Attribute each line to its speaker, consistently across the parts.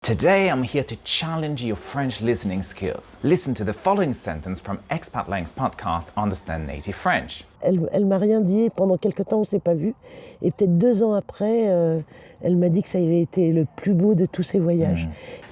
Speaker 1: Today I'm here to challenge your French listening skills. Listen to the following sentence from Expatlang's podcast Understand Native French.
Speaker 2: Elle m'a rien dit et pendant quelque temps on s'est pas vu. Et peut-être 2 ans après, elle m'a dit que ça avait été le plus beau de tous ses voyages.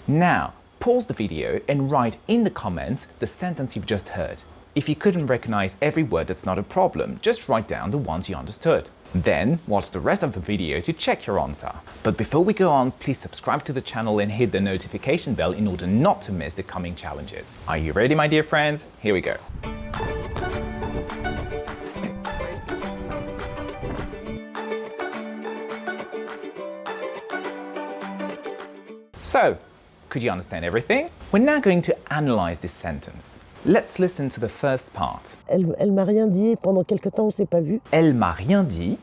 Speaker 1: Now, pause the video and write in the comments the sentence you've just heard. If you couldn't recognize every word, that's not a problem. Just write down the ones you understood. Then, watch the rest of the video to check your answer. But before we go on, please subscribe to the channel and hit the notification bell in order not to miss the coming challenges. Are you ready, my dear friends? Here we go. So, could you understand everything? We're now going to analyze this sentence. Let's listen to the first part.
Speaker 2: Elle m'a rien dit et pendant quelque temps on s'est pas vu.
Speaker 1: Elle m'a rien dit.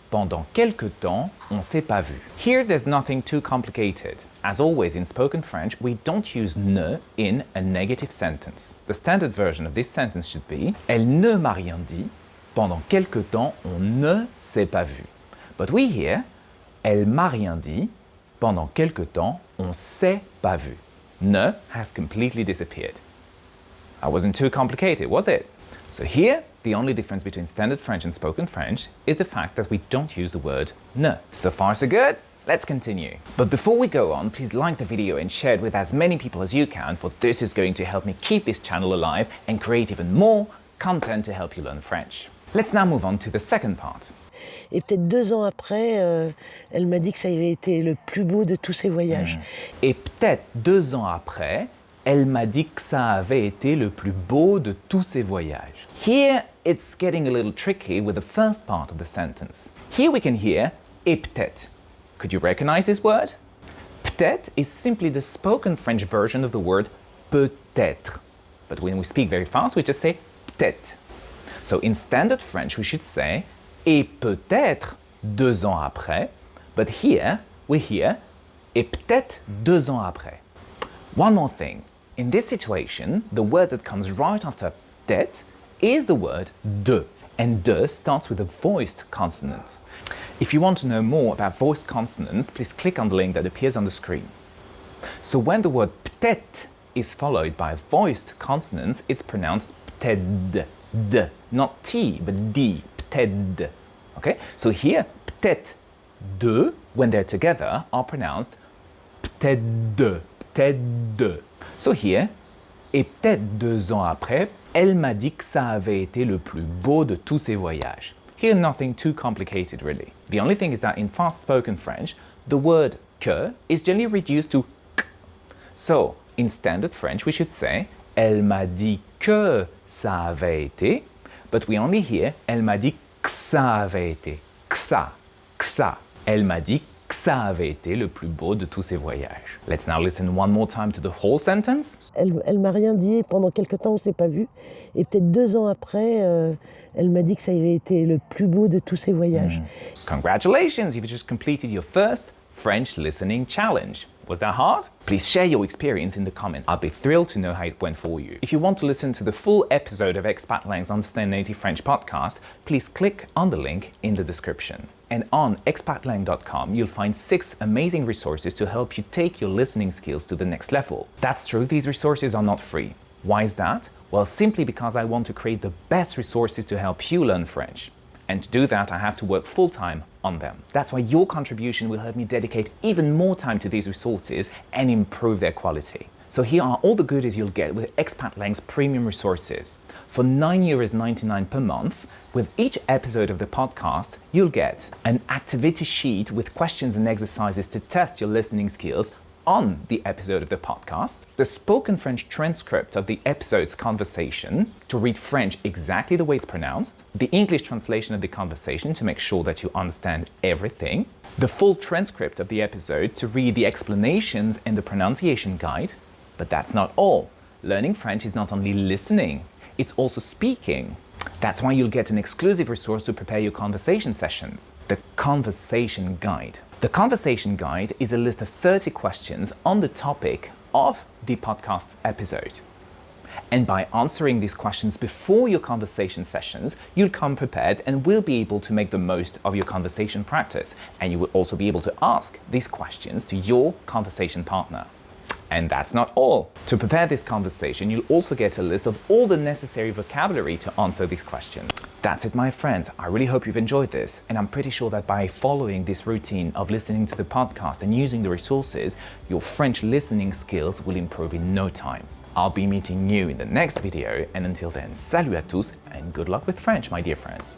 Speaker 1: Pendant quelque temps, on s'est pas vu. Here there's nothing too complicated. As always in spoken French, we don't use ne in a negative sentence. The standard version of this sentence should be Elle ne m'a rien dit. Pendant quelque temps, on ne s'est pas vu. But we hear Elle m'a rien dit. Pendant quelque temps, on s'est pas vu. Ne has completely disappeared. That wasn't too complicated, was it? So here, the only difference between standard French and spoken French is the fact that we don't use the word ne. So far so good? Let's continue. But before we go on, please like the video and share it with as many people as you can, for this is going to help me keep this channel alive and create even more content to help you learn French. Let's now move on to the second part.
Speaker 2: Et peut-être 2 ans après, elle m'a dit que ça avait été le plus beau de tous ses voyages.
Speaker 1: Et peut-être 2 ans après, elle m'a dit que ça avait été le plus beau de tous ses voyages. Here, it's getting a little tricky with the first part of the sentence. Here we can hear et peut-être. Could you recognize this word? Peut-être is simply the spoken French version of the word peut-être. But when we speak very fast, we just say peut-être. So in standard French, we should say et peut-être 2 ans après. But here, we hear et peut-être 2 ans après. One more thing. In this situation, the word that comes right after peut-être is the word de. And de starts with a voiced consonant. If you want to know more about voiced consonants, please click on the link that appears on the screen. So when the word peut-être is followed by voiced consonants, it's pronounced peut-être, d, not t, but d, peut-être. Okay? So here, peut-être, de, when they're together, are pronounced peut-être de, peut-être de. So here, et peut-être 2 ans après, elle m'a dit que ça avait été le plus beau de tous ses voyages. Here, nothing too complicated really. The only thing is that in fast-spoken French, the word que is generally reduced to k. So, in standard French, we should say elle m'a dit que ça avait été, but we only hear elle m'a dit que ça avait été. Que ça, que ça. Elle m'a dit que ça avait été le plus beau de tous ses voyages. Let's now listen one more time to the whole sentence.
Speaker 2: Elle m'a rien dit et pendant quelque temps on s'est pas vu. Et peut-être 2 ans après, elle m'a dit que ça avait été le plus beau de tous ses voyages.
Speaker 1: Congratulations, you've just completed your first French listening challenge. Was that hard? Please share your experience in the comments. I'll be thrilled to know how it went for you. If you want to listen to the full episode of Expatlang's Understand Native French podcast, please click on the link in the description. And on expatlang.com, you'll find 6 amazing resources to help you take your listening skills to the next level. That's true, these resources are not free. Why is that? Well, simply because I want to create the best resources to help you learn French. And to do that, I have to work full-time on them. That's why your contribution will help me dedicate even more time to these resources and improve their quality. So here are all the goodies you'll get with Expatlang's premium resources. For €9.99 per month, with each episode of the podcast, you'll get an activity sheet with questions and exercises to test your listening skills on the episode of the podcast, the spoken French transcript of the episode's conversation to read French exactly the way it's pronounced, the English translation of the conversation to make sure that you understand everything, the full transcript of the episode to read the explanations and the pronunciation guide. But that's not all. Learning French is not only listening, it's also speaking. That's why you'll get an exclusive resource to prepare your conversation sessions, the Conversation Guide. The Conversation Guide is a list of 30 questions on the topic of the podcast episode. And by answering these questions before your conversation sessions, you'll come prepared and will be able to make the most of your conversation practice. And you will also be able to ask these questions to your conversation partner. And that's not all. To prepare this conversation, you'll also get a list of all the necessary vocabulary to answer these questions. That's it, my friends. I really hope you've enjoyed this, and I'm pretty sure that by following this routine of listening to the podcast and using the resources, your French listening skills will improve in no time. I'll be meeting you in the next video, and until then, salut à tous, and good luck with French, my dear friends.